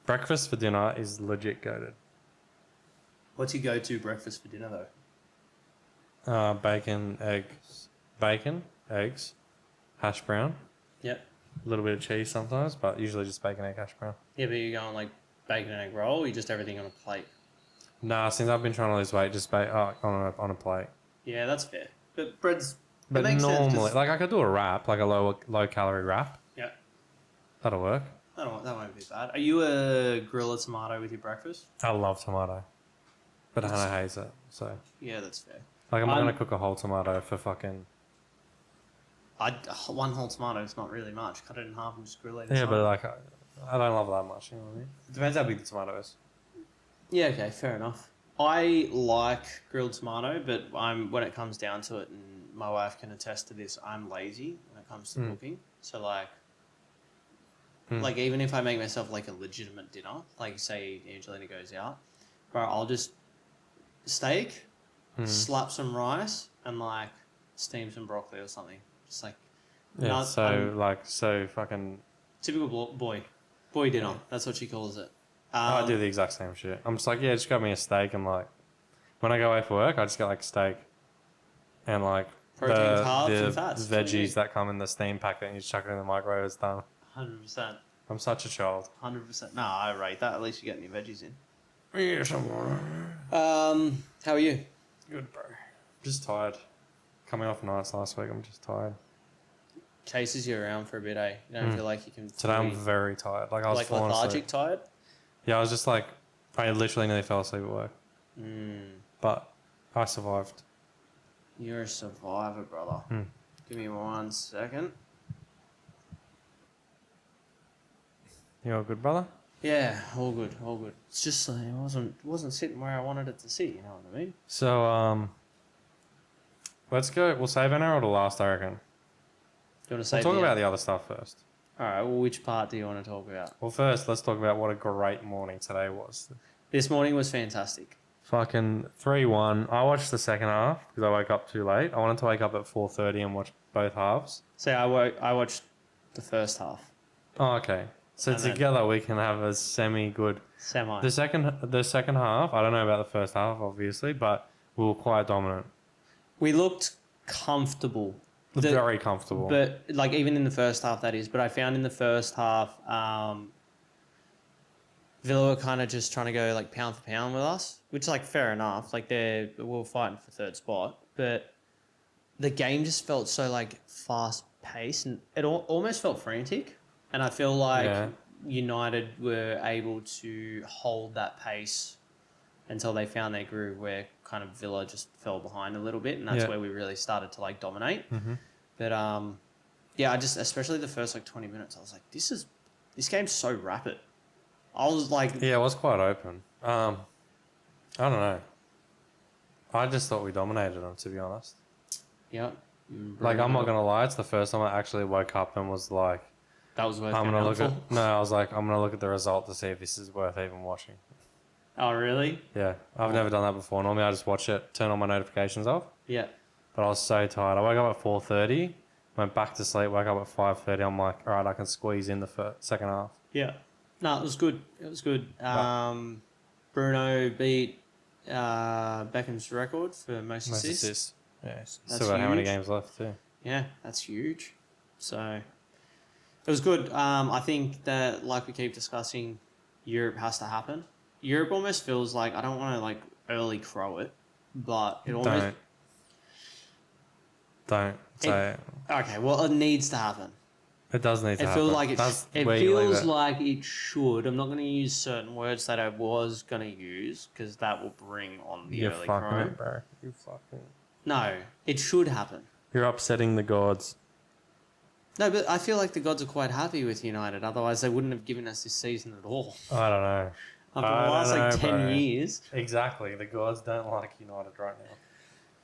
Breakfast for dinner is legit goated. What's your go-to breakfast for dinner though? Bacon, eggs, hash brown, Yep. a little bit of cheese sometimes, but usually just bacon, egg, hash brown. Yeah, but you're going like bacon and egg roll, or you just everything on a plate? Nah, since I've been trying to lose weight, just on a plate. Yeah, that's fair. But bread's... But it makes normally, sense 'cause- like I could do a wrap, like a low calorie wrap. Yeah. That'll work. That won't be bad. Are you a grill a tomato with your breakfast? I love tomato, but Hannah hates it. So Yeah, that's fair. like, I'm not gonna cook a whole tomato for fucking. One whole tomato is not really much. Cut it in half and just grill it. Yeah, but like I don't love it that much. You know what I mean? It depends how big the tomato is. Yeah, okay, fair enough. I like grilled tomato, but when it comes down to it, and my wife can attest to this, I'm lazy when it comes to cooking. So like even if I make myself like a legitimate dinner, like say Angelina goes out, bro, I'll just steak, slap some rice, and like steam some broccoli or something. Just like Yeah. So fucking. typical boy dinner. That's what she calls it. I do the exact same shit. I'm just like, yeah, just grab me a steak, and like when I go away for work, I just get like steak and like Protein, carbs, and fats. veggies that come in the steam packet, and you just chuck it in the microwave. It's done. 100%. I'm such a child. 100%. No, I rate that. At least you're getting your veggies in. Yeah, some water. How are you? Good, bro. Just tired. Coming off nights last week, I'm just tired. Chases you around for a bit, eh? You don't feel like you can... Today I'm very tired. Like I was like falling lethargic asleep. tired? Yeah, I was just like, I literally nearly fell asleep at work. Mm. But I survived. You're a survivor, brother. Give me 1 second. You all good, brother? Yeah, all good, all good. It's just it wasn't sitting where I wanted it to sit, you know what I mean? So, let's go. We'll save NRL to last, I reckon. Do you want to say We'll talk about the other stuff first. Alright, well, which part do you want to talk about? Well, first, let's talk about what a great morning today was. This morning was fantastic. Fucking 3-1. I watched the second half because I woke up too late. I wanted to wake up at 4:30 and watch both halves. So I watched the first half. Oh, okay. So And then- together we can have a semi-good... Semi. The second half, I don't know about the first half, obviously, but we were quite dominant. We looked comfortable. Very comfortable. But, like, even in the first half, that is. But I found in the first half, Villa were kind of just trying to go, like, pound for pound with us, which, like, fair enough. Like, we were fighting for third spot. But the game just felt so, like, fast-paced. And it almost felt frantic. And I feel like United were able to hold that pace until they found their groove, where kind of Villa just fell behind a little bit, and that's where we really started to like dominate. But yeah, I just, especially the first like 20 minutes, I was like, this game's so rapid. I was like, yeah, it was quite open. I don't know. I just thought we dominated them, to be honest. yeah. Like, I'm not gonna lie, it's the first time I actually woke up and was like, That was worth I'm gonna look helpful. at. No, I was like, I'm gonna look at the result to see if this is worth even watching. Oh, really? Yeah, I've never done that before. Normally, I just watch it, turn all my notifications off. Yeah. But I was so tired. I woke up at 4:30, went back to sleep, woke up at 5:30. I'm like, all right, I can squeeze in the second half. Yeah. No, it was good. It was good. Bruno beat Beckham's record for most assists. Yeah, still got how many games left too? Yeah, that's huge. So it was good. I think that, like we keep discussing, Europe has to happen. Europe almost feels like, I don't want to like early crow it, but it almost... Don't say it. Okay, well, it needs to happen. It does need to It happen. feels like it feels it. like it should. I'm not going to use certain words that I was going to use because that will bring on the You're early fucking crow. it, bro. You fucking... No, it should happen. You're upsetting the gods. No, but I feel like the gods are quite happy with United. Otherwise, they wouldn't have given us this season at all. I don't know. After the last like 10 bro. years. Exactly. The gods don't like United right now.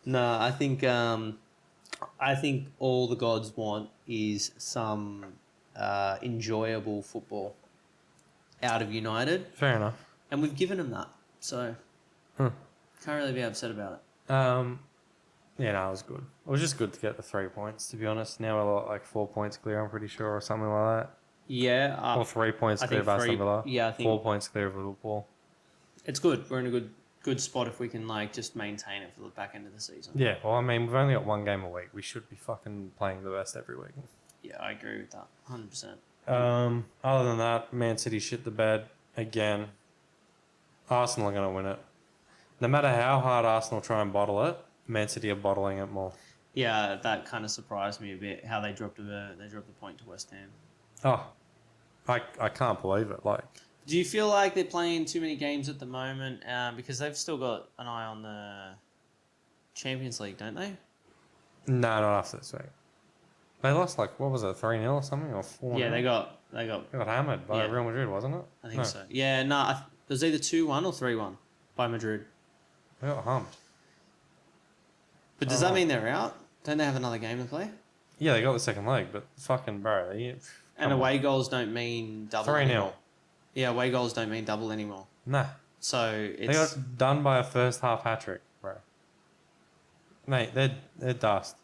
No, I think all the gods want is some enjoyable football out of United. Fair enough. And we've given them that. So, can't really be upset about it. Yeah, no, it was good. It was just good to get the 3 points, to be honest. Now we're like 4 points clear, I'm pretty sure, or something like that. Yeah. Or 3 points I clear think of Aston Villa. Yeah, I think 4 points clear of Liverpool. it's good. We're in a good spot if we can like just maintain it for the back end of the season. Yeah, well, I mean, we've only got 1 game a week. We should be fucking playing the best every week. Yeah, I agree with that. 100%. Other than that, Man City shit the bed again. Arsenal are going to win it. No matter how hard Arsenal try and bottle it, Man City are bottling it more. Yeah, that kind of surprised me a bit how they dropped the point to West Ham. Oh, I can't believe it. Like, Do you feel like they're playing too many games at the moment? Because they've still got an eye on the Champions League, don't they? no, not after this week. They lost like, what was it, 3-0 or something, or 4-0? Yeah, they got They got hammered by Yeah. Real Madrid, wasn't it? I think so. Yeah, no, it was either 2-1 or 3-1 by Madrid. They got humped. But does that mean they're out? Don't they have another game to play? Yeah, they got the second leg, but fucking bro, And away goals don't mean double 3-0. anymore. Yeah, away goals don't mean double anymore. Nah. So They it's got done by a first half hat trick, bro. Mate, they're dust.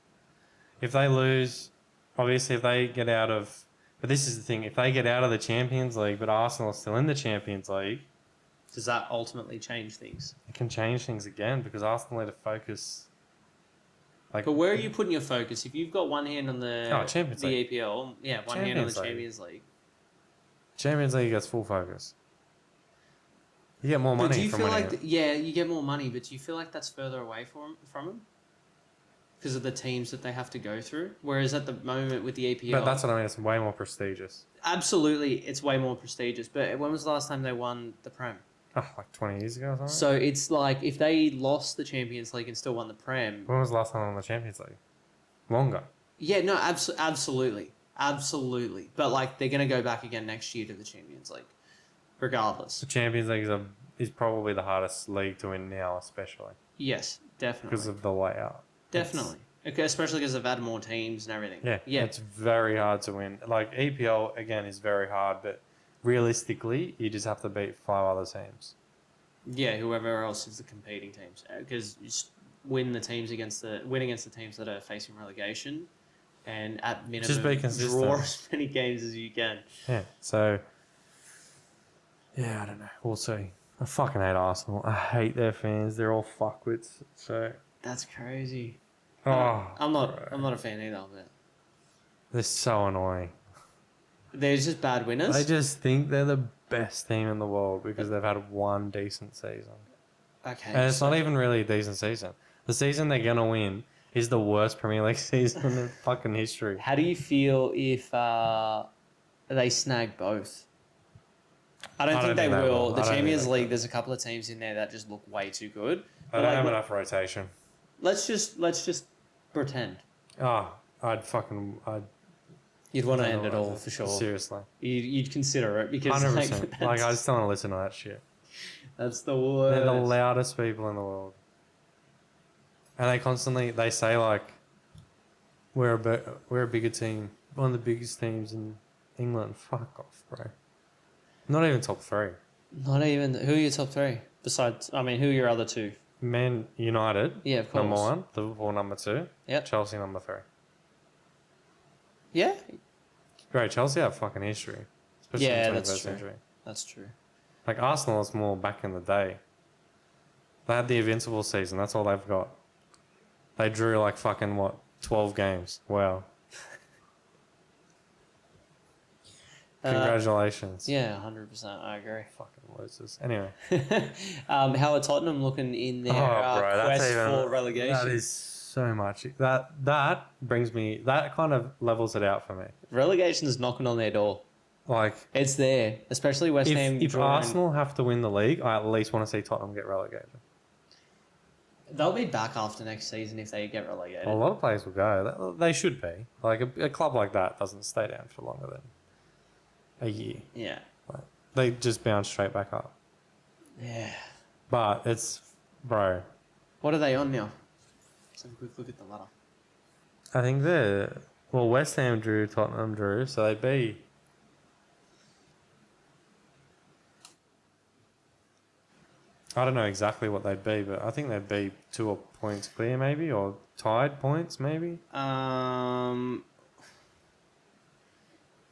If they lose, obviously if they get out of, but this is the thing, if they get out of the Champions League, but Arsenal are still in the Champions League, does that ultimately change things? it can change things again because Arsenal need to focus. Like, But where are you putting your focus? If you've got one hand on the Champions League. EPL, yeah, one hand on the Champions League. Champions League. Champions League gets full focus. You get more But money do you from feel winning like it. yeah, you get more money, but do you feel like that's further away from them because of the teams that they have to go through? Whereas at the moment with the EPL, But that's what I mean. It's way more prestigious. absolutely, it's way more prestigious. But when was the last time they won the Prem? Oh, like 20 years ago or something? So it's like if they lost the Champions League and still won the Prem. When was the last time on the Champions League? Longer. Yeah, no, absolutely. But like they're going to go back again next year to the Champions League, regardless. The Champions League is probably the hardest league to win now, especially Yes, definitely. because of the layout. Definitely. Okay, especially because they've added more teams and everything. Yeah, it's very hard to win. Like EPL again is very hard, but realistically, you just have to beat 5 other teams. Yeah, whoever else is the competing teams, because you just win against the teams that are facing relegation, and at minimum Just be consistent. draw as many games as you can. Yeah, so yeah, I don't know. We'll see. I fucking hate Arsenal. I hate their fans. They're all fuckwits. So That's crazy. oh, I'm not a fan either of it. they're so annoying. They're just bad winners. They just think they're the best team in the world because they've had one decent season. Okay. And it's not even really a decent season. The season they're going to win is the worst Premier League season in fucking history. How do you feel if they snag both? I don't think they will. The Champions League, there's a couple of teams in there that just look way too good. They don't have enough rotation. Let's just pretend. Oh, You'd want to end it all for sure. Seriously. You'd consider it because 100%. Like, I just don't want to listen to that shit. that's the worst. They're the loudest people in the world. And they say like, we're a bigger team, one of the biggest teams in England. Fuck off, bro. Not even top 3. Not even. Who are your top 3? Besides, who are your other 2? Man United, Yeah, of course. number 1. Liverpool, number 2. Yep. Chelsea, number 3. Yeah. Great, Chelsea have fucking history. Especially Yeah, in the 21st that's true. century. That's true. Like, Arsenal is more back in the day. They had the Invincible season. That's all they've got. They drew like fucking, 12 games. Wow. Congratulations. Yeah, 100%. I agree. Fucking losers. Anyway. How are Tottenham looking in their quest for relegation? That is so much. That brings me... That kind of levels it out for me. Relegation is knocking on their door. Like... It's there. Especially West Ham. If Arsenal have to win the league, I at least want to see Tottenham get relegated. They'll be back after next season if they get relegated. Well, a lot of players will go. They should be. Like, a club like that doesn't stay down for longer than a year. Yeah. Like, they just bounce straight back up. Yeah. But it's... Bro. What are they on now? Let's have a quick look at the ladder. I think they're... Well, West Ham drew, Tottenham drew, so they'd be... I don't know exactly what they'd be, but I think they'd be 2 points clear maybe, or tied points maybe. They'd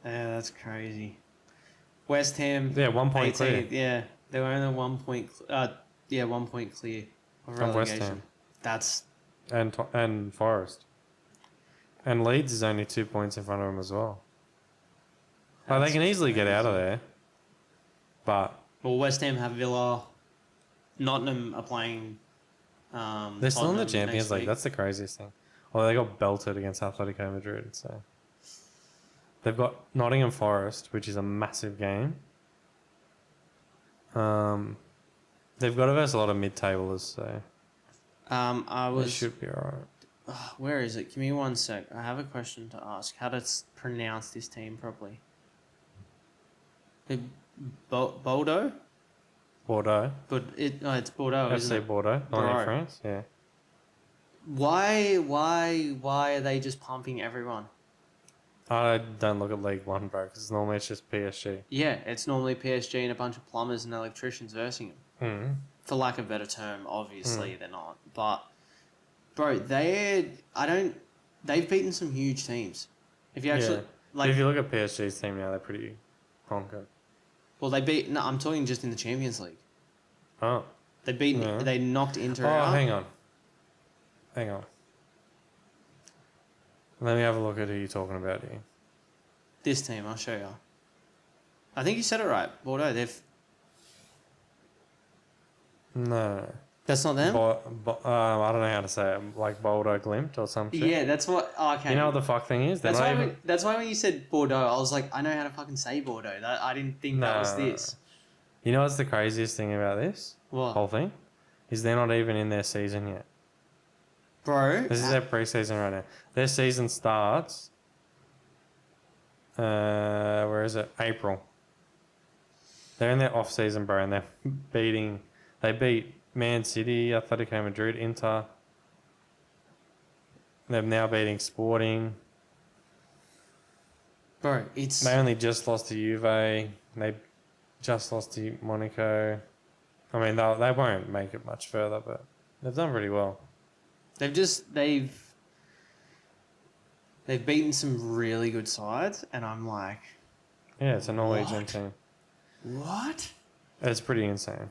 Yeah, that's crazy. West Ham. Yeah, 1 point 18, clear yeah, they were only 1 point. 1 point clear of of West relegation. Ham That's and Forest. And Leeds is only 2 points in front of them as well. Like, they that's can easily get out of crazy. there. But Well, West Ham have Villa. Nottingham are playing. they're still in the Tottenham Champions next League. week. That's the craziest thing. Although they got belted against Atletico Madrid. So they've got Nottingham Forest, which is a massive game. They've got to verse a lot of mid-tablers, so I they was. should be alright. Where is it? Give me 1 sec. I have a question to ask. How to pronounce this team properly? Bordeaux? Bordeaux. But it's Bordeaux, isn't FC it? Bordeaux, not Bordeaux. in France. Yeah. Why are they just pumping everyone? I don't look at League One, bro, because normally it's just PSG. Yeah, it's normally PSG and a bunch of plumbers and electricians versing them. For lack of a better term, obviously they're not. But, bro, they've beaten some huge teams. If you actually, If you look at PSG's team now, they're pretty conquered. well, I'm talking just in the Champions League. Oh. They knocked Inter Oh, out. hang on. Let me have a look at who you're talking about here. This team, I'll show you. I think you said it right. Bordeaux, No. that's not them? I don't know how to say it. Like Boulder Glimt or some shit. Yeah, that's what, okay. You know what the fuck thing is? They're That's not why, even... that's why when you said Bordeaux, I was like, I know how to fucking say Bordeaux. I didn't think that was No. this. You know what's the craziest thing about this What? whole thing? Is they're not even in their season yet. Bro. This is their pre-season right now. Their season starts... where is it? April. They're in their off-season, bro, and they're beating... They beat Man City, Atletico Madrid, Inter. They're now beating Sporting. Bro, it's... They only just lost to Juve. They just lost to Monaco. I mean, they won't make it much further, but they've done pretty well. They've beaten some really good sides, and I'm like, Yeah, it's a Norwegian What? team. what? It's pretty insane.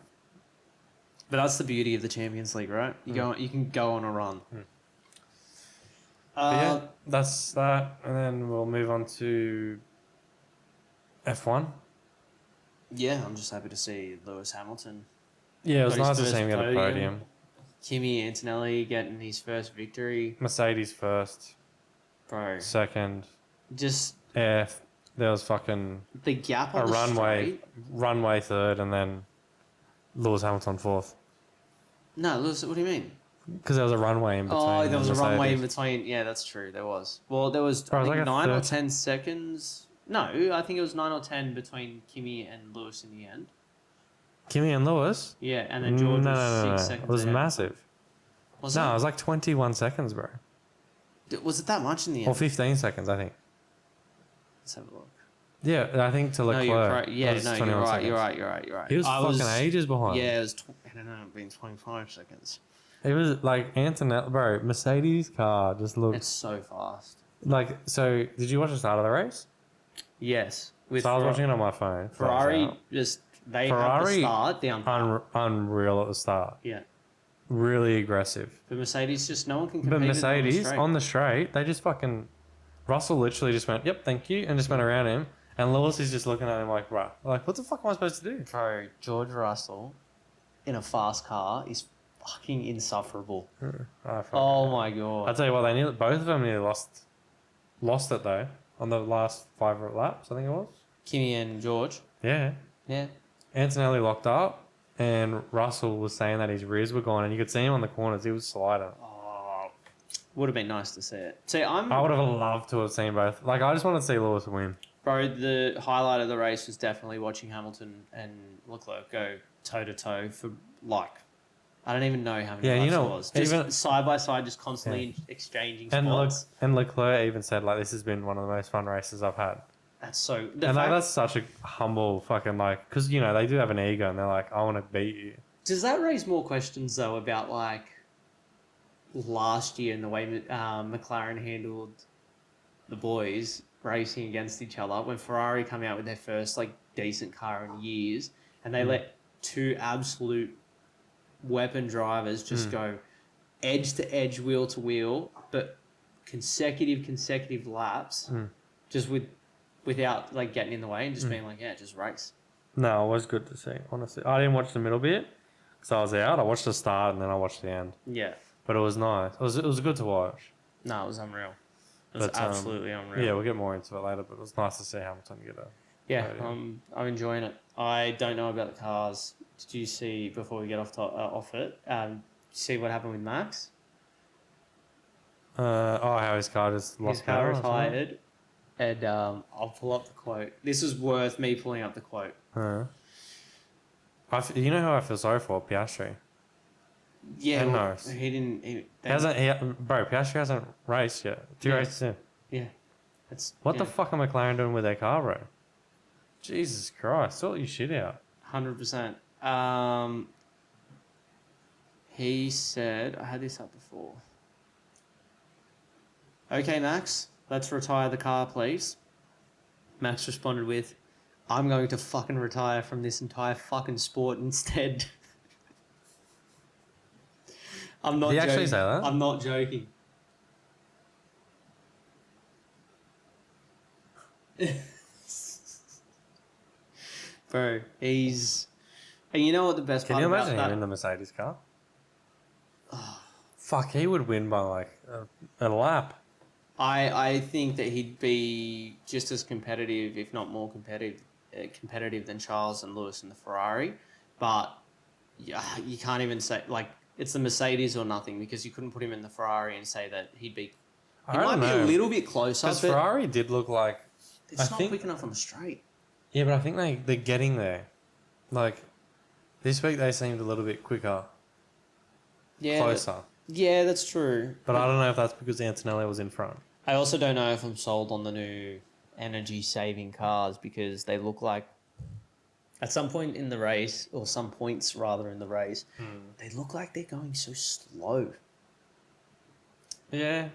But that's the beauty of the Champions League, right? You can go on a run. But yeah, that's that. And then we'll move on to F1. Yeah, I'm just happy to see Lewis Hamilton. Yeah, it was Got his nice to first see him get a podium. podium. Kimi Antonelli getting his first victory. Mercedes first, Bro, second. just Yeah, there was fucking the gap a on the runway, straight. third, and then Lewis Hamilton fourth. No, Lewis, what do you mean? Because there was a runway in between. Oh, there was a Mercedes. runway in between. Yeah, that's true. There was. Well, there was Bro, it I was think like a 9 or 30 10 seconds. No, I think it was 9 or 10 between Kimi and Lewis in the end. Kimi and Lewis? Yeah, and then George was 6 No. seconds It was ahead. massive. Was No, it? it was like 21 seconds, bro. Was it that much in the end? Or 15 seconds, I think. Let's have a look. Yeah, I think to No, Leclerc. you're right. Yeah, it was no, you're 21 right. seconds. You're right. He was fucking ages behind. Yeah, it was. I don't know, being 25 seconds. It was like Antonelli, bro. Mercedes car just looked It's so fast. like. So, did you watch the start of the race? Yes, with So I was watching it on my phone. Ferrari. Just they had the Ferrari start down. Unreal at the start. Yeah, Really aggressive. but Mercedes just no one can compete. But with Mercedes them on the straight, they just fucking. Russell literally just went, "Yep, thank you," and just went around him. And Lewis is just looking at him like, "Bruh, like, what the fuck am I supposed to do?" Bro, George Russell in a fast car is fucking insufferable. Oh my I god. tell you what, both of them nearly lost it though on the last 5 laps. I think it was. Kimi and George. Yeah. Yeah. Antonelli locked up, and Russell was saying that his rears were gone, and you could see him on the corners. He was sliding. Oh, would have been nice to see it. See, I would have loved to have seen both. Like, I just want to see Lewis win. Bro, the highlight of the race was definitely watching Hamilton and Leclerc go toe to toe for like, I don't even know how many laps it was. Just even- side by side, just constantly exchanging And spots. and Leclerc even said, like, this has been one of the most fun races I've had. That's so. And like, that's such a humble fucking, like, because, you know, they do have an ego, and they're like, I want to beat you. Does that raise more questions though about like last year and the way McLaren handled the boys racing against each other when Ferrari come out with their first like decent car in years, and they let two absolute weapon drivers just go edge to edge, wheel to wheel, but consecutive laps, just without like getting in the way and just being like, yeah, just race. No, it was good to see, honestly. I didn't watch the middle bit because I was out. I watched the start and then I watched the end. Yeah. But it was nice. It was good to watch. No, it was unreal. It was But, absolutely unreal. Yeah, we'll get more into it later, but it was nice to see Hamilton get a... Yeah, podium. I'm enjoying it. I don't know about the cars. Did you see, before we get off it, see what happened with Max? How his car just lost His car power or something? retired. And I'll pull up the quote. This is worth me pulling up the quote. You know who I feel sorry for? Piastri. Yeah, And well, Norris. he didn't. Bro, Piastri hasn't raced yet. Two races in. Yeah. That's, What the fuck are McLaren doing with their car, bro? Jesus Christ, sort your shit out. 100%. He said, I had this up before. Okay, Max, let's retire the car, please. Max responded with, I'm going to fucking retire from this entire fucking sport instead. I'm not Did he joking. actually say that? I'm not joking. Bro, he's... And you know what the best Can part you about imagine that... him in the Mercedes car? Fuck, he would win by like a lap. I think that he'd be just as competitive, if not more competitive than Charles and Lewis in the Ferrari. But yeah, you can't even say, like, it's the Mercedes or nothing, because you couldn't put him in the Ferrari and say that he'd be... He might be a little bit closer, Because but Ferrari did look like... it's not quick enough on the straight. Yeah, but I think they're getting there. Like, this week they seemed a little bit quicker, Yeah, closer. Yeah, that's true. But I don't know if that's because Antonelli was in front. I also don't know if I'm sold on the new energy-saving cars, because they look like, at some point in the race, or some points rather in the race, they look like they're going so slow. Yeah.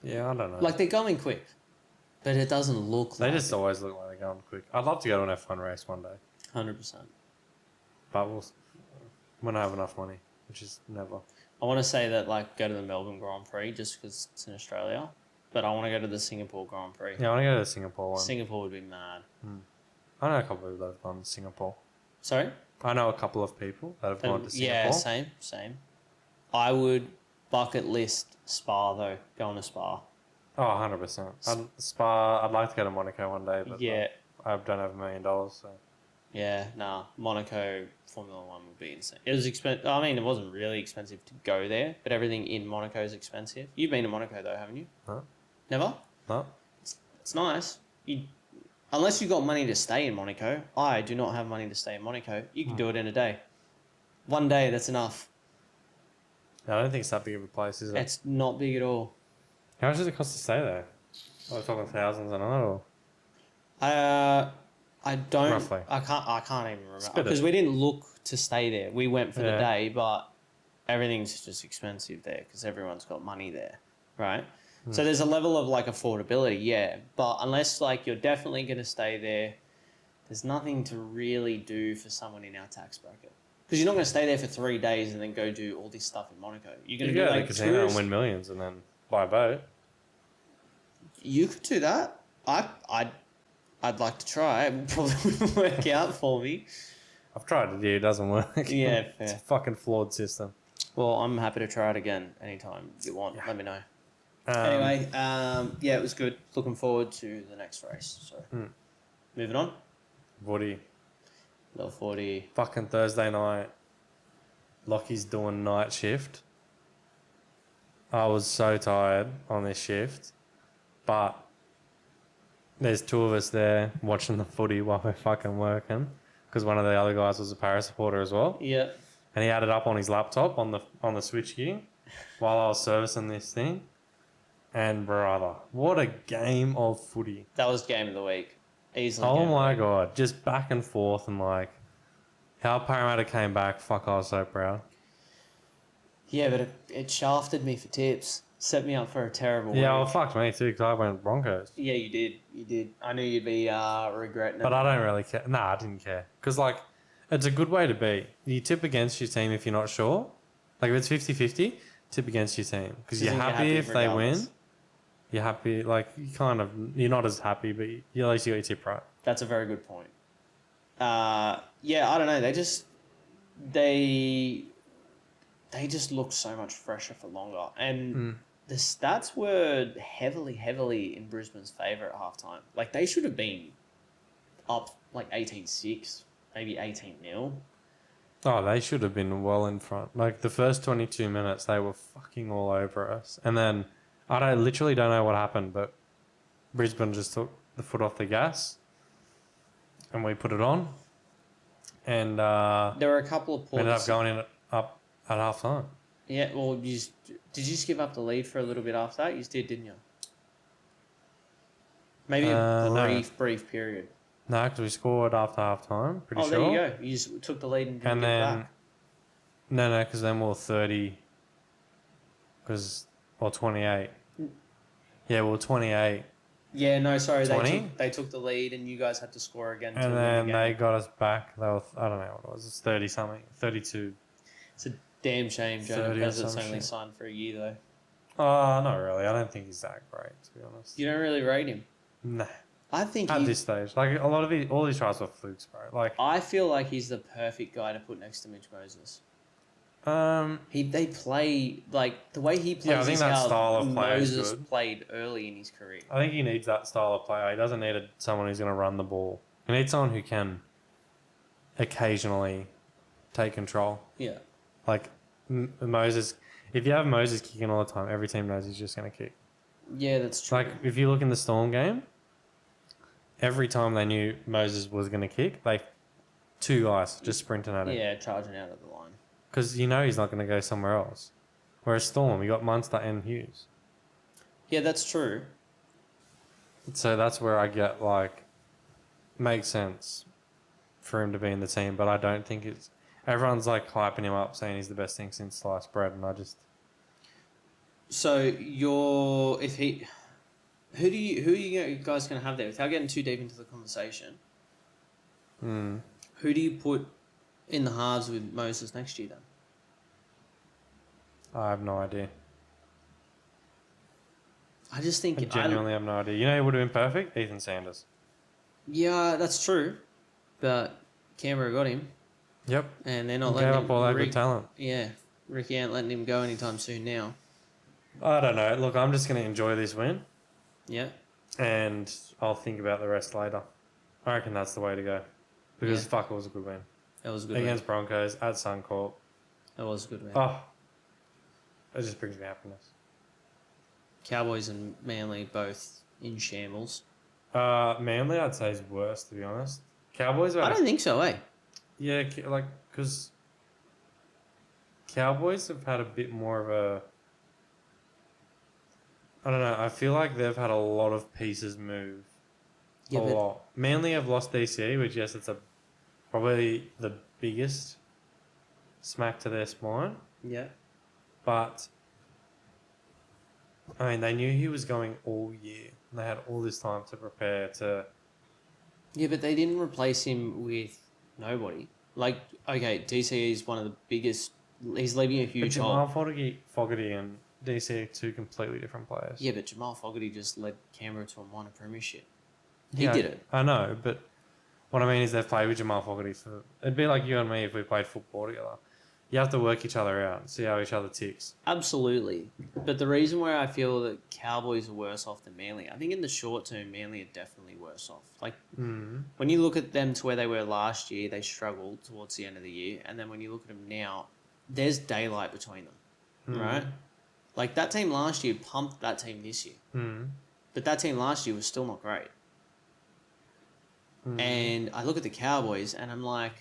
Yeah, I don't know. Like, they're going quick, but it doesn't look They like just always look like they're going quick. I'd love to go to an F1 race one day. 100%. But when I have enough money, which is never. I want to say that, like, go to the Melbourne Grand Prix just because it's in Australia, but I want to go to the Singapore Grand Prix. Yeah, I want to go to the Singapore one. Singapore would be mad. I know a couple of people that have gone to Singapore. Sorry? I know a couple of people that have gone to Singapore. Yeah, same. I would bucket list Spa, though, going to Spa. Oh, 100%. Spa, I'd like to go to Monaco one day, but Yeah. I don't have $1 million, so... Yeah, nah. Monaco Formula One would be insane. It was expensive. I mean, it wasn't really expensive to go there, but everything in Monaco is expensive. You've been to Monaco though, haven't you? Huh? Never? No? It's nice. Unless you got money to stay in Monaco. I do not have money to stay in Monaco. You can do it in a day. One day, that's enough. I don't think it's that big of a place, is it? It's not big at all. How much does it cost to stay there? We're talking thousands a night, or... I don't. Roughly. I can't even remember Spit it. because we didn't look to stay there. We went for the Yeah. day, but everything's just expensive there because everyone's got money there, right? So there's a level of like affordability, yeah. But unless like you're definitely going to stay there, there's nothing to really do for someone in our tax bracket. Because you're not going to stay there for 3 days and then go do all this stuff in Monaco. You're going You to go do to like the casino tourist. and win millions and then buy a boat. You could do that. I'd like to try. It probably wouldn't work out for me. I've tried it, it doesn't work. Yeah, It's a fair. fucking flawed system. Well, I'm happy to try it again anytime you want. Yeah. Let me know. Um, Anyway, yeah, it was good. Looking forward to the next race. So, moving on. Woody. Level 40. Fucking Thursday night. Lockie's doing night shift. I was so tired on this shift. But there's 2 of us there watching the footy while we're fucking working. Because one of the other guys was a Paris supporter as well. Yeah. And he had it up on his laptop on the switch gear while I was servicing this thing. And brother, what a game of footy. That was game of the week. Easily. Oh game of my the week. God. Just back and forth and like how Parramatta came back. Fuck, I was so proud. Yeah, but it shafted me for tips. Set me up for a terrible Yeah, well, week. fucked me too because I went Broncos. Yeah, you did. You did. I knew you'd be regretting it. But I don't really care. Nah, I didn't care. Because, like, it's a good way to be. You tip against your team if you're not sure. Like, if it's 50-50, tip against your team. Because you're happy if they win. You're happy. Like, you're not as happy, but at least you got your tip right. That's a very good point. Yeah, I don't know. They just look so much fresher for longer. And the stats were heavily in Brisbane's favour at halftime. Like, they should have been up like 18-6, maybe 18-0. Oh, they should have been well in front. Like, the first 22 minutes, they were fucking all over us. And then, literally don't know what happened, but Brisbane just took the foot off the gas. And we put it on. And there were a couple of ended up going up at half time. Yeah, well, did you just give up the lead for a little bit after that? You just did, didn't you? Maybe a brief period. No, because we scored after half time, pretty sure. Oh, there you go. You just took the lead and didn't get it back. No, because then we were 30. Or 28. Yeah, we were 28. Yeah, no, sorry. 20? They took the lead and you guys had to score again. And then they got us back. They were, I don't know what it was. It's 30-something. 32. It's a damn shame Jonah Pezzot's only signed for a year, though. Oh, not really. I don't think he's that great, to be honest. You don't really rate him? No. I think at this stage. Like, all these tries were flukes, bro. Like, I feel like he's the perfect guy to put next to Mitch Moses. They play like the way he plays. Yeah, I think that style of play Moses is good. Played early in his career. I think he needs that style of player. He doesn't need someone who's going to run the ball. He needs someone who can occasionally take control. Yeah. Like Moses, if you have Moses kicking all the time, every team knows he's just going to kick. Yeah, that's true. Like if you look in the Storm game, every time they knew Moses was going to kick, two guys just sprinting at him. Yeah, charging out of the line. Because he's not going to go somewhere else. Whereas Storm, you got Munster and Hughes. Yeah, that's true. So that's where I get makes sense for him to be in the team, but I don't think it's. Everyone's hyping him up, saying he's the best thing since sliced bread, and I just. So who are you guys going to have there? Without getting too deep into the conversation, who do you put in the halves with Moses next year then? I have no idea. I just think I genuinely have no idea. You know who would have been perfect? Ethan Sanders. Yeah, that's true, but Canberra got him. Yep. And they're not letting him. Gave up all that good talent. Yeah, Ricky ain't letting him go anytime soon now. I don't know. Look, I'm just going to enjoy this win. Yeah. And I'll think about the rest later. I reckon that's the way to go. Because it was a good win. That was a good Against Broncos at Suncorp. That was a good win. Oh, it just brings me happiness. Cowboys and Manly both in shambles. Manly, I'd say, is worse, to be honest. Cowboys are... I don't think so, eh? Yeah, because Cowboys have had a bit more of a... I don't know. I feel like they've had a lot of pieces move. Yeah, a lot. Manly have lost DCE, which, yes, it's probably the biggest smack to their spine. Yeah. But, I mean, they knew he was going all year. And they had all this time to prepare to... Yeah, but they didn't replace him with nobody. Okay, DCE is one of the biggest... He's leaving a huge hole. Jamal Fogarty and DCE are two completely different players. Yeah, but Jamal Fogarty just led Canberra to a premiership. He did it. I know, but what I mean is they've played with Jamal Fogarty for... It'd be like you and me if we played football together. You have to work each other out and see how each other ticks. Absolutely. But the reason where I feel that Cowboys are worse off than Manly, I think in the short term, Manly are definitely worse off. When you look at them to where they were last year, they struggled towards the end of the year. And then when you look at them now, there's daylight between them, right? That team last year pumped that team this year. But that team last year was still not great. And I look at the Cowboys and I'm like,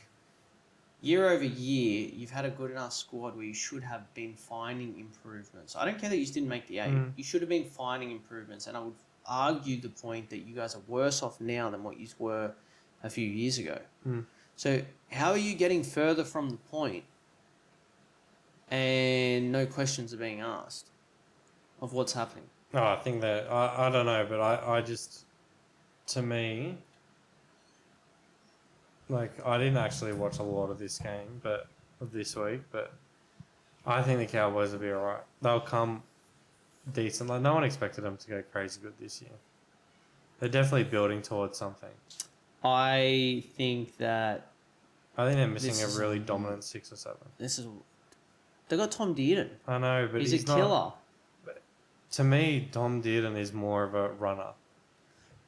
year over year, you've had a good enough squad where you should have been finding improvements. I don't care that you just didn't make the 8. You should have been finding improvements. And I would argue the point that you guys are worse off now than what you were a few years ago. So how are you getting further from the point and no questions are being asked? of what's happening? Oh, I think that I don't know, but I just, to me, like I didn't actually watch a lot of this game, but of this week, but I think the Cowboys will be alright. They'll come decent. Like no one expected them to go crazy good this year. They're definitely building towards something. I think that I think they're missing This a is- really dominant 6 or 7. this is. They got Tom Dearden. I know, but He's he's a not. killer. To me, Tom Dearden is more of a runner.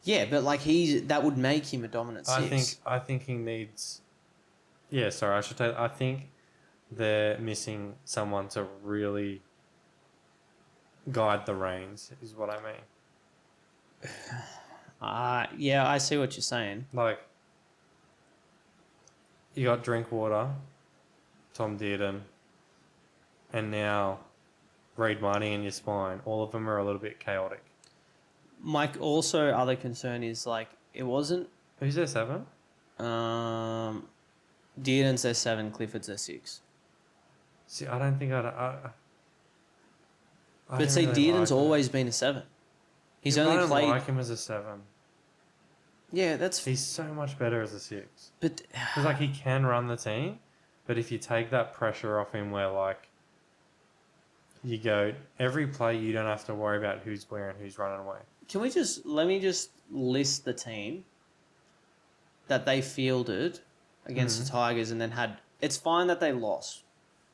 Yeah, but like that would make him a dominant six. I think he needs. Yeah, sorry, I should tell. I think they're missing someone to really guide the reins. Is what I mean. Yeah, I see what you're saying. Like, you got Drinkwater, Tom Dearden, and now Reid Marnie in your spine. All of them are a little bit chaotic. Mike, also other concern is like it wasn't. Who's their 7? Dearden's their 7, Clifford's their 6. See, I don't think I But see, don't really Dearden's like him. always been a 7. He's I only don't played. like him as a 7. Yeah, that's. He's so much better as a 6. But Because like he can run the team, but if you take that pressure off him, where like you go every play, you don't have to worry about who's where and who's running away. let me just list the team that they fielded against the Tigers and then had. It's fine that they lost.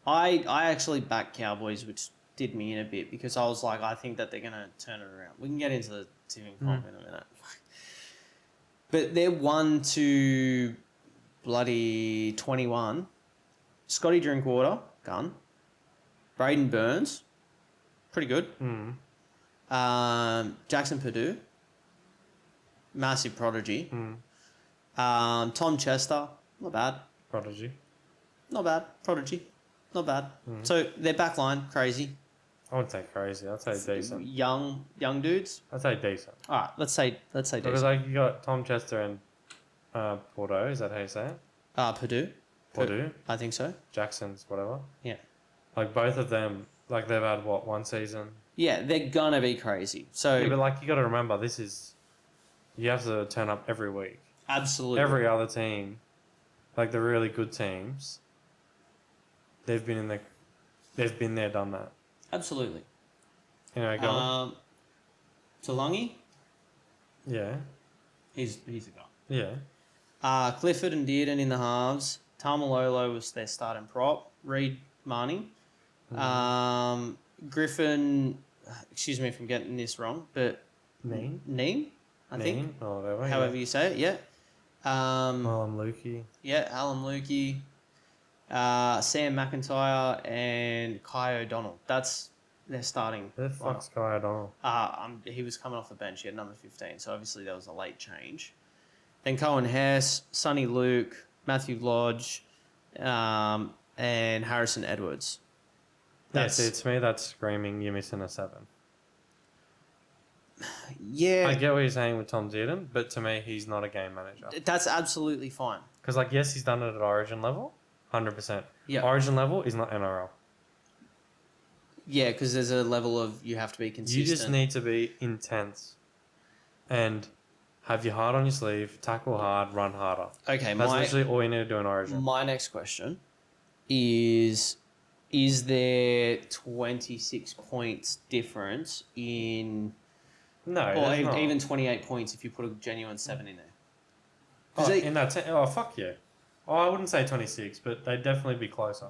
I actually backed Cowboys, which did me in a bit because I was like, I think that they're gonna turn it around. We can get into the tipping comp in a minute. But they're 1 to bloody 21. Scotty Drinkwater, gun. Braden Burns, pretty good. Jackson Purdue, massive prodigy. Tom Chester, not bad. Prodigy. Not bad. Prodigy, not bad. So their back line, crazy. I wouldn't say crazy. I'd say decent. Young dudes. I'd say decent. All right, let's say Because decent. like you got Tom Chester and Porto. Is that how you say it? Purdue. Purdue. I think so. Jackson's whatever. Yeah. Like both of them, like they've had what, 1 season? Yeah, they're gonna be crazy. So Yeah, but like you got to remember, you have to turn up every week. absolutely. Every other team, like the really good teams, they've been there, done that. Absolutely. Anyway, go on. Talangi, Yeah, he's a guy. yeah. Clifford and Dearden in the halves. Tamalolo was their starting prop. Reid Marnie. Griffin, excuse me if I'm getting this wrong, but Neem? I think. Oh, there we However you say it, yeah. Alan Lukey. Yeah, Alan Lukey, Sam McIntyre, and Kai O'Donnell. That's their starting. Who the fuck's Guy O'Donnell? He was coming off the bench. He had number 15, so obviously there was a late change. Then Cohen Hess, Sonny Luke, Matthew Lodge, and Harrison Edwards. That's it. To me, that's screaming you're missing a 7. Yeah, I get what you're saying with Tom Dearden, but to me, he's not a game manager. that's absolutely fine. Because, like, yes, he's done it at Origin level, 100%. Yeah. Origin level is not NRL. Yeah, because there's a level of you have to be consistent. You just need to be intense and have your heart on your sleeve, tackle hard, run harder. Okay, That's literally all you need to do in Origin. My next question is there 26 points difference in... No, or there's not. even 28 points if you put a genuine 7 in there? Oh, in that fuck yeah. Oh, I wouldn't say 26, but they'd definitely be closer.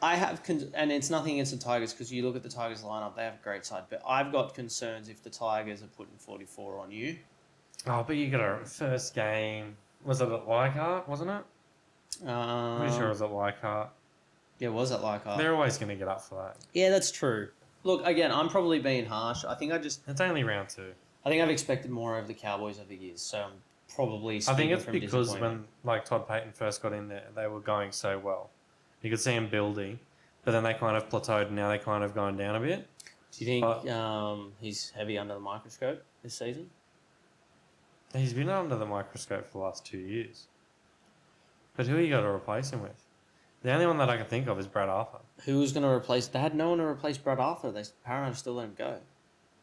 I have... and it's nothing against the Tigers because you look at the Tigers lineup, they have a great side. But I've got concerns if the Tigers are putting 44 on you. Oh, but you got a first game. Was it at Leichhardt, wasn't it? Pretty sure it was at Leichhardt. Yeah, was it Leichhardt? They're always going to get up for that. Yeah, that's true. Look, again, I'm probably being harsh. It's only round 2. I think I've expected more of the Cowboys over the years, so I'm probably I speaking think it's from because disappointment. when like Todd Payton first got in there, they were going so well. You could see him building, but then they kind of plateaued and now they kind of gone down a bit. Do you think he's heavy under the microscope this season? He's been under the microscope for the last 2 years. But who are you got to replace him with? The only one that I can think of is Brad Arthur. Who was going to replace? They had no one to replace Brad Arthur. They Parramatta still let him go.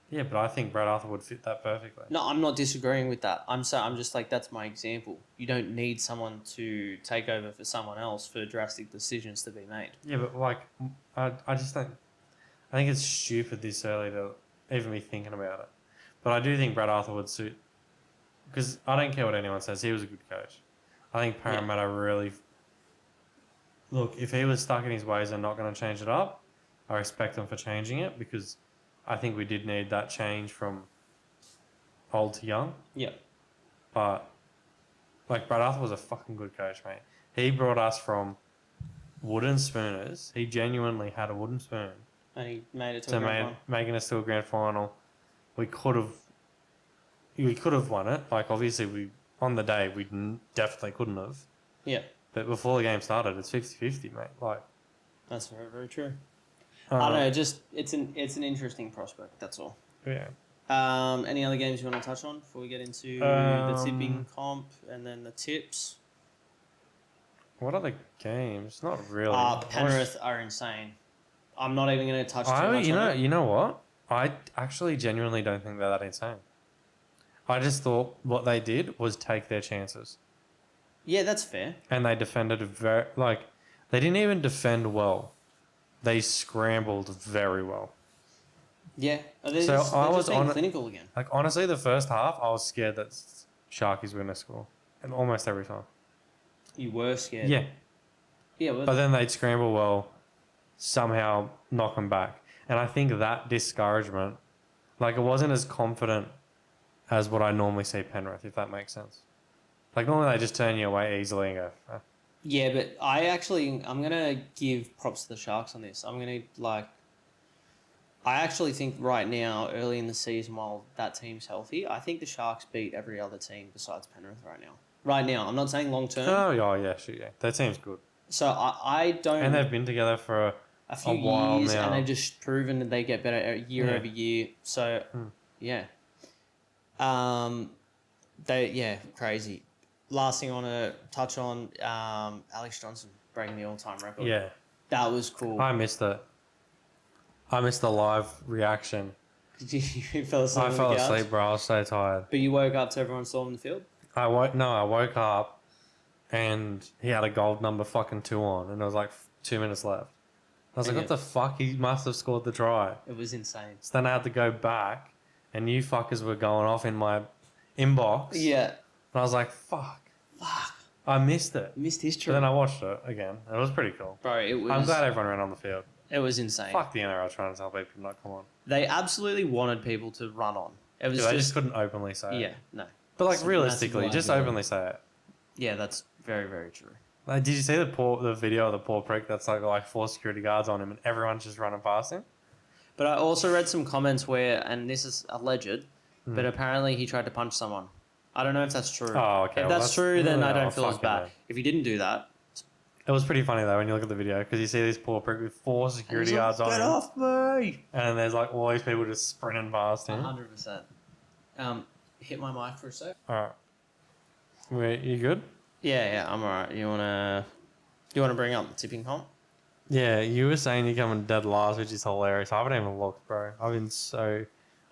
Yeah, but I think Brad Arthur would fit that perfectly. No, I'm not disagreeing with that. I'm just like that's my example. You don't need someone to take over for someone else for drastic decisions to be made. Yeah, but like, I just don't. I think it's stupid this early to even be thinking about it. But I do think Brad Arthur would suit. Because I don't care what anyone says, he was a good coach. I think Parramatta really. Look, if he was stuck in his ways and not going to change it up, I respect him for changing it because I think we did need that change from old to young. Yeah. But, like, Brad Arthur was a fucking good coach, mate. He brought us from wooden spooners. He genuinely had a wooden spoon. And he made it to a grand final. Making us to a grand final. We could have won it. Like, obviously, on the day, we definitely couldn't have. Yeah. But before the game started, it's 50-50, mate. Like, That's very, very true. I don't know. Just it's an interesting prospect. That's all. Yeah. Any other games you want to touch on before we get into the tipping comp and then the tips? What other games? Not really. Penrith are insane. I'm not even going to touch too much on it. You know what? I actually genuinely don't think they're that insane. I just thought what they did was take their chances. Yeah, that's fair. And they defended very... Like, they didn't even defend well. They scrambled very well. Yeah. They're So just, I they're was just being on- clinical again. Like, honestly, the first half, I was scared that Sharkies were going to score. And almost every time. You were scared. Yeah. Yeah, well, But then they'd scramble well, somehow knock them back. And I think that discouragement, like, it wasn't as confident as what I normally see Penrith, if that makes sense. Like, normally they just turn you away easily and go, yeah, but I'm going to give props to the Sharks on this. I actually think right now, early in the season, while that team's healthy, I think the Sharks beat every other team besides Penrith right now. Right now. I'm not saying long term. oh, yeah, sure, yeah. That team's good. So I don't... And they've been together for a few while years, now. and they've just proven that they get better year over year. So, yeah. Crazy. Last thing I want to touch on, Alex Johntson breaking the all-time record. Yeah. That was cool. I missed it. I missed the live reaction. You fell asleep I on fell the couch? asleep, bro. I was so tired. But you woke up to everyone still in the field? I woke up and he had a gold number fucking 2 on and there was like 2 minutes left. I was like, what the fuck? He must have scored the try. It was insane. So then I had to go back and you fuckers were going off in my inbox. Yeah. And I was like, fuck. I missed it. Missed history. But then I watched it again. It was pretty cool. Bro, it was... I'm glad everyone ran on the field. It was insane. Fuck the NRL trying to tell people not come on. They absolutely wanted people to run on. It was They just couldn't openly say it. Yeah, no. But like It's realistically, massive just liability. openly say it. Yeah, that's very, very true. Like, did you see the video of the poor prick that's like 4 security guards on him and everyone's just running past him? But I also read some comments where, and this is alleged, but apparently he tried to punch someone. I don't know if that's true. Oh, okay. If Well, that's true, then I oh, don't feel as fucking bad. hell. If he didn't do that, It was pretty funny though when you look at the video because you see this poor prick with 4 security guards on Get him, off me! and then there's like all these people just sprinting past him. 100%. Hit my mic for a sec. All right, wait, you good? Yeah, I'm alright. You wanna bring up the tipping comp? Yeah, you were saying you're coming dead last, which is hilarious. I haven't even looked, bro.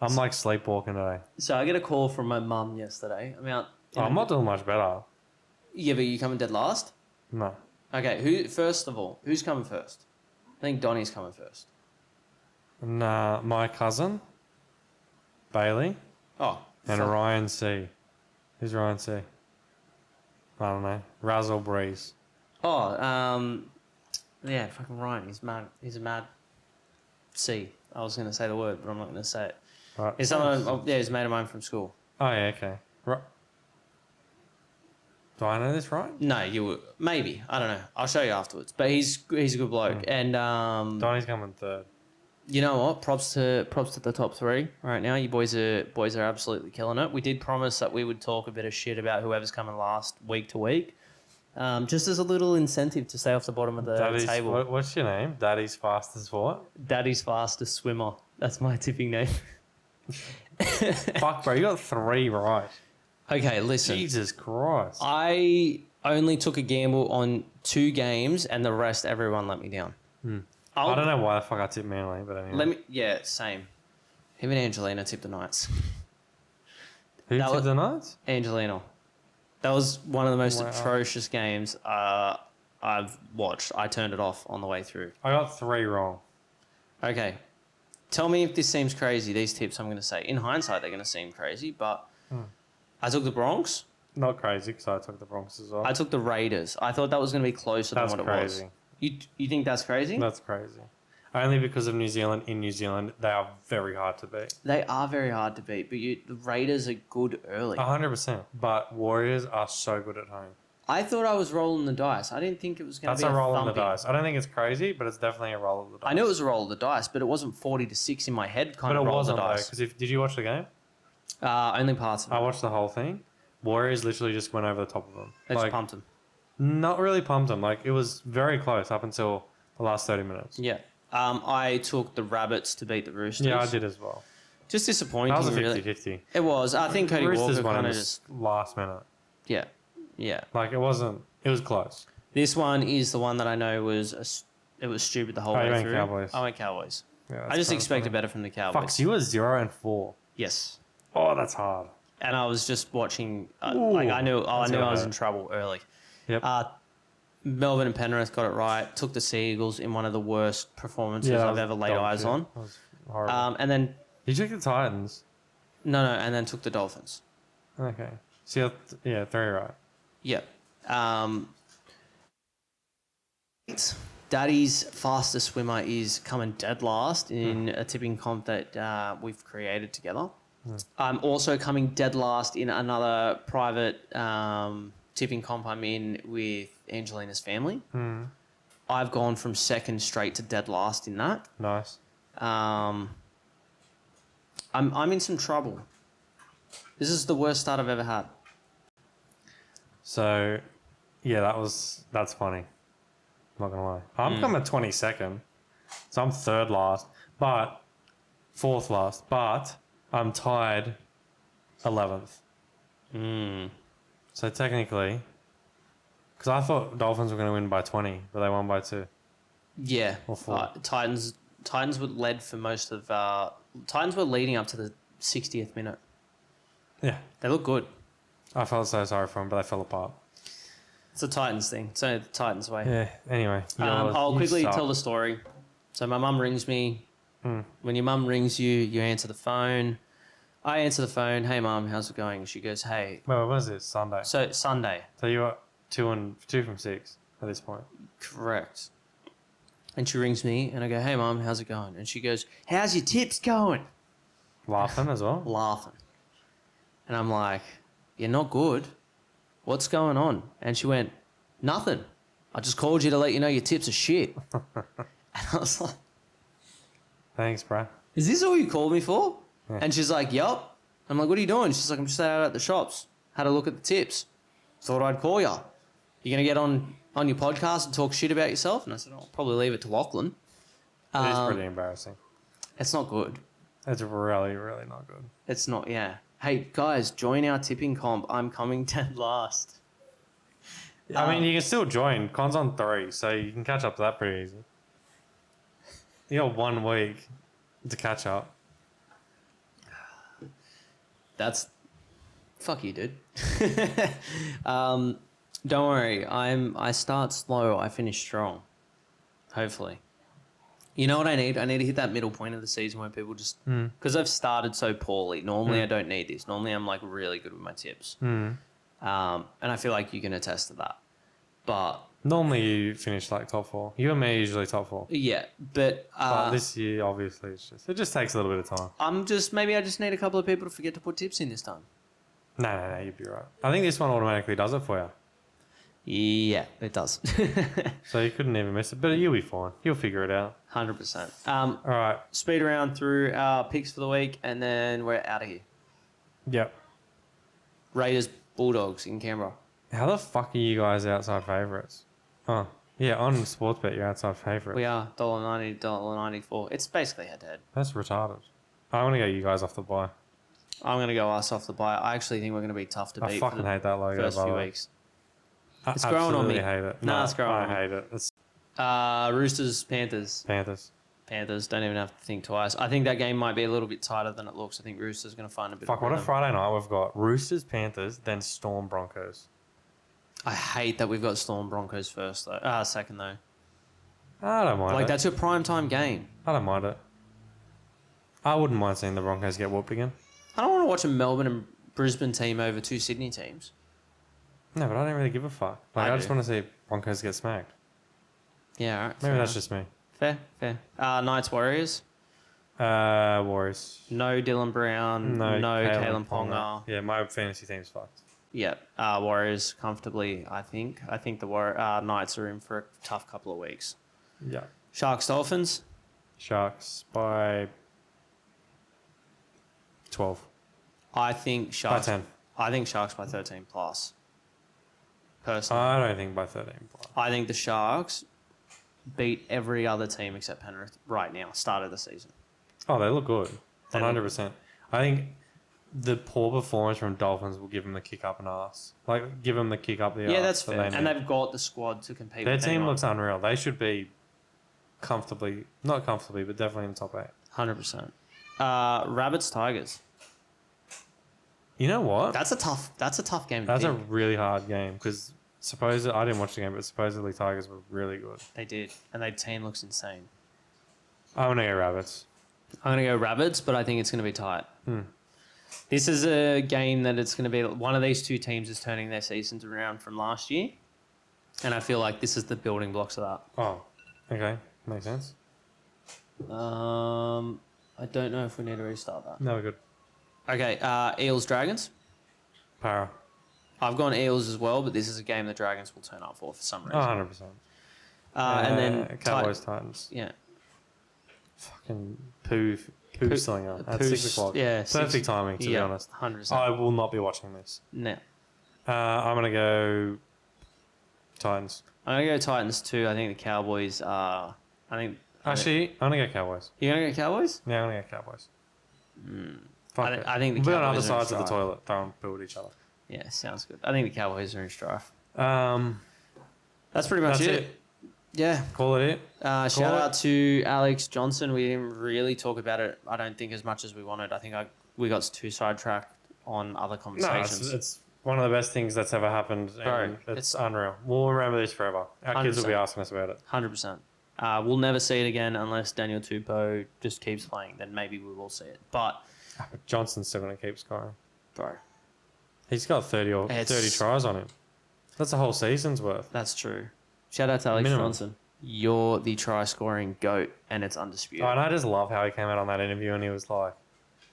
I'm like sleepwalking today. So I get a call from my mum yesterday. I'm out. I'm not doing much better. Yeah, but you coming dead last? No. Okay, first of all, who's coming first? I think Donnie's coming first. Nah, my cousin, Bailey, Oh, and fuck. Ryan C. Who's Ryan C? I don't know. Razzle Breeze. Oh, yeah, fucking Ryan. He's mad. He's a mad C. I was going to say the word, but I'm not going to say it. Right. He's someone. Oh, yeah, he's a mate of mine from school. Oh, yeah, okay. Do I know this right? No, you would maybe. I don't know. I'll show you afterwards. But he's a good bloke, and Donnie's coming third. you know what? Props to the top 3 right now. You boys are absolutely killing it. We did promise that we would talk a bit of shit about whoever's coming last week to week, just as a little incentive to stay off the bottom of the table. What's your name? Daddy's fastest what? Daddy's fastest swimmer. That's my tipping name. Fuck, bro, you got 3 right. Okay, listen. Jesus Christ. I only took a gamble on 2 games, and the rest everyone let me down. I don't know why the fuck I tipped Manly, but anyway. Same. Him and Angelina tipped the Knights. Who tipped the Knights? Angelina. That was one of the most atrocious games I've watched. I turned it off on the way through. I got 3 wrong. Okay. Tell me if this seems crazy, these tips I'm going to say. In hindsight, they're going to seem crazy, but I took the Bronx. Not crazy, because I took the Bronx as well. I took the Raiders. I thought that was going to be closer than what it was. You think that's crazy? That's crazy. Only because of New Zealand. In New Zealand, they are very hard to beat. They are very hard to beat, but the Raiders are good early. 100%. But Warriors are so good at home. I thought I was rolling the dice. I didn't think it was going to be That's a roll thumping. of the dice. I don't think it's crazy, but it's definitely a roll of the dice. I knew it was a roll of the dice, but it wasn't 40-6 in my head kind of roll of the dice. Because did you watch the game? Only parts of it. I watched the whole thing. Warriors literally just went over the top of them. They just pumped them. Not really pumped them. Like, it was very close up until the last 30 minutes. Yeah. I took the Rabbits to beat the Roosters. Yeah, I did as well. Just disappointing. That was a 50-50. Really. It was. I think Cody Roosters Walker won kind in of the just... last minute. Yeah. Yeah. Like, it wasn't... It was close. This one is the one that I know was... It was stupid the whole way you went through. Cowboys. I went Cowboys. Yeah, I just expected better from the Cowboys. Fuck, so you were 0-4. Yes. Oh, that's hard. And I was just watching... I knew I was in trouble early. Yep. Melbourne and Penrith got it right. Took the Seagulls in one of the worst performances I've ever laid eyes on. That was horrible. And then... Did you take the Titans? No, and then took the Dolphins. Okay. So yeah, 3 right. Yep. Daddy's fastest swimmer is coming dead last in a tipping comp that we've created together. I'm also coming dead last in another private tipping comp I'm in with Angelina's family. I've gone from second straight to dead last in that. Nice. I'm in some trouble. This is the worst start I've ever had. So, yeah, that's funny. I'm not going to lie. I'm coming 22nd. So I'm 3rd last, but 4th last, but I'm tied 11th. So technically, because I thought Dolphins were going to win by 20, but they won by 2. Yeah. Or 4. Titans were led for most of... Titans were leading up to the 60th minute. Yeah. They look good. I felt so sorry for them, but they fell apart. It's a Titans thing. It's only the Titans way. Yeah, anyway. I'll quickly tell the story. So my mum rings me. When your mum rings you, you answer the phone. I answer the phone. Hey, mum, how's it going? She goes, hey. Wait, what was it? Sunday. So Sunday. So you were 2 from 6 at this point. Correct. And she rings me, and I go, hey, mum, how's it going? And she goes, how's your tips going? Laughing as well? Laughing. And I'm like, you're not good. What's going on? And she went, nothing. I just called you to let you know your tips are shit. And I was like, Thanks, bro. is this all you called me for? Yeah. And she's like, yup. I'm like, what are you doing? She's like, I'm just out at the shops. Had a look at the tips. Thought I'd call you. You going to get on your podcast and talk shit about yourself? And I said, I'll probably leave it to Lachlan. It is pretty embarrassing. It's not good. It's really, really not good. It's not, yeah. Hey, guys, join our tipping comp. I'm coming dead last. I mean, you can still join. Con's on 3, so you can catch up to that pretty easy. You got 1 week to catch up. That's... Fuck you, dude. Don't worry. I start slow. I finish strong. Hopefully. You know what I need? I need to hit that middle point of the season where people just... Because I've started so poorly. Normally, I don't need this. Normally, I'm like really good with my tips. And I feel like you can attest to that. But... Normally, you finish like top 4. You and me are usually top 4. Yeah, but... But this year, obviously, it just takes a little bit of time. Maybe I just need a couple of people to forget to put tips in this time. No, you'd be right. I think this one automatically does it for you. Yeah, it does. So you couldn't even miss it, but you'll be fine. You'll figure it out. 100%. All right. Speed around through our picks for the week, and then we're out of here. Yep. Raiders, Bulldogs in Canberra. How the fuck are you guys outside favourites? Oh, yeah, on Sportsbet, you're outside favourites. We are $1.90, $1.94. It's basically head-to-head. That's retarded. I want to go you guys off the bye. I'm going to go us off the bye. I actually think we're going to be tough to beat I fucking hate that logo, first by few the way. weeks. It's growing on me. I hate it. Nah, it's growing I on me. hate it. It's Roosters, Panthers. Panthers. Don't even have to think twice. I think that game might be a little bit tighter than it looks. I think Roosters going to find a bit Fuck, of what a rhythm. Friday night we've got. Roosters, Panthers, then Storm, Broncos. I hate that we've got Storm Broncos first though. Second though. I don't mind Like it. that's your prime time game. I don't mind it. I wouldn't mind seeing the Broncos get whooped again. I don't want to watch a Melbourne and Brisbane team over 2 Sydney teams. No, but I don't really give a fuck. Like, I I just do. want to see Broncos get smacked. Yeah, all right. Maybe that's just me. fair. Knights Warriors. Warriors. No Dylan Brown. No Kalen Ponga. Yeah, my fantasy team's fucked. Yeah, Warriors comfortably. I think the Knights are in for a tough couple of weeks. Yeah. Sharks Dolphins. Sharks by 12. I think Sharks By 10. I think Sharks by 13 plus. Personally, I don't think by 13. I think the Sharks beat every other team except Penrith right now. Start of the season. Oh, they look good. They look 100%. I think the poor performance from Dolphins will give them the kick up an ass. Like, give them the kick up the Yeah, arse that's that fair. they And need. they've got the squad to compete. Their with team anyone. looks unreal. They should be comfortably, not comfortably, but definitely in the top 8. 100%. Rabbits Tigers. You know what? That's a tough game. That's to a pick. really hard game because I didn't watch the game, but supposedly Tigers were really good. They did, and their team looks insane. I'm going to go Rabbits. I'm gonna go Rabbits, but I think it's gonna be tight. Hmm. This is a game that it's gonna be one of these two teams is turning their seasons around from last year, and I feel like this is the building blocks of that. Oh, okay. Makes sense. I don't know if we need to restart that. No, we're good. Okay, Eels Dragons. Para. I've gone Eels as well, but this is a game the Dragons will turn up for some reason. 100%. And then Cowboys, Titans. Yeah. Fucking poo slinger at 6 o'clock. Yeah, Perfect timing, to be honest. 100%. I will not be watching this. No. I'm going to go Titans. I'm gonna go Titans too. I think the Cowboys are. Actually, I'm going to go Cowboys. You're gonna go Cowboys? Yeah, I'm going to go Cowboys. Fuck it. I think the We'll be on Cowboys other are in sides of the strife. toilet, throwing poo at each other. Yeah, sounds good. I think the Cowboys are in strife. That's pretty much That's it. Yeah. Call it it. Shout out to Alex Johntson. We didn't really talk about it, I don't think, as much as we wanted. I think we got too sidetracked on other No, conversations. it's one of the best things that's ever happened. Bro, And it's unreal. We'll remember this forever. Our kids will be 100%. asking us about it. 100%. We'll never see it again unless Daniel Tupou just keeps playing. Then maybe we will see it. But, Johnson's still going to keep scoring. bro, He's got 30 tries on him. That's a whole season's worth. that's true. Shout out to Alex Minimum. Johnson. You're the try-scoring GOAT, and it's undisputed. Oh, and I just love how he came out on that interview and he was like,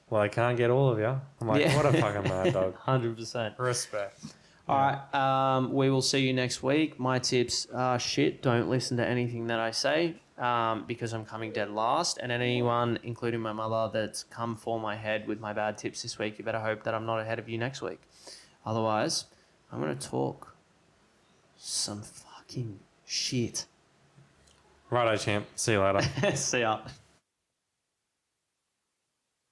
well, I can't get all of you. I'm like, Yeah. what a fucking mad dog. 100%. Respect. All right. We will see you next week. My tips are shit. Don't listen to anything that I say because I'm coming dead last. And anyone, including my mother, that's come for my head with my bad tips this week, you better hope that I'm not ahead of you next week. Otherwise, I'm going to talk some fucking shit. Righto, champ. See you later. See ya.